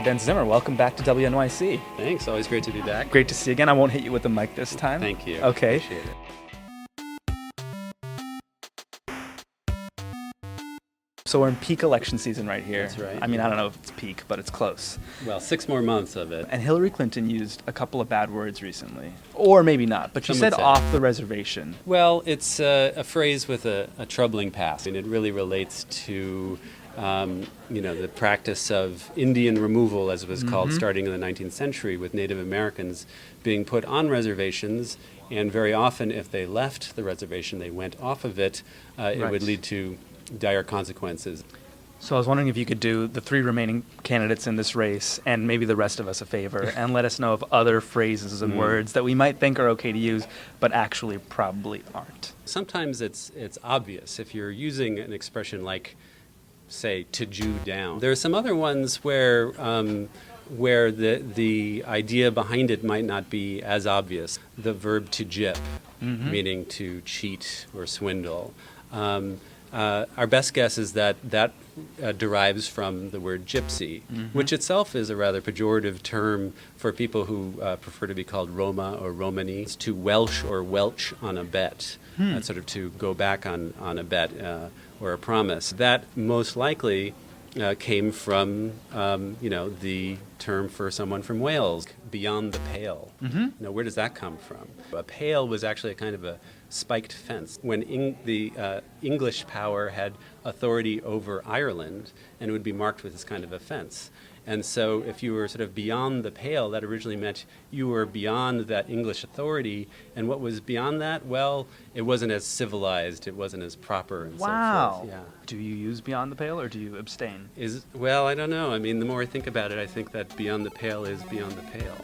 Hey, Ben Zimmer, welcome back to WNYC. Thanks, always great to be back. Great to see you again. I won't hit you with the mic this time. Thank you. Okay. Appreciate it. So we're in peak election season right here. That's right. I mean, I don't know if it's peak, but it's close. Well, 6 more months of it. And Hillary Clinton used a couple of bad words recently. Or maybe not, but she Some said would say. off the reservation. Well, it's a phrase with a troubling past, and it really relates to the practice of Indian removal, as it was called, starting in the 19th century, with Native Americans being put on reservations, and very often, if they left the reservation, they went off of it, it would lead to dire consequences. So I was wondering if you could do the 3 remaining candidates in this race and maybe the rest of us a favor and let us know of other phrases and words that we might think are okay to use, but actually probably aren't. Sometimes it's obvious if you're using an expression like, say, to Jew down. There are some other ones where the idea behind it might not be as obvious. The verb to gyp, meaning to cheat or swindle. Our best guess is that derives from the word gypsy, which itself is a rather pejorative term for people who prefer to be called Roma or Romani. It's to welsh or welch on a bet, sort of to go back on a bet or a promise. That most likely came from the term for someone from Wales, beyond the pale. Now, where does that come from? A pale was actually a kind of a spiked fence. When the English power had authority over Ireland, and it would be marked with this kind of a fence. And so if you were sort of beyond the pale, that originally meant you were beyond that English authority. And what was beyond that? Well, it wasn't as civilized, it wasn't as proper, and so forth. Yeah. Do you use beyond the pale or do you abstain? Well, I don't know. I mean, the more I think about it, I think that beyond the pale is beyond the pale.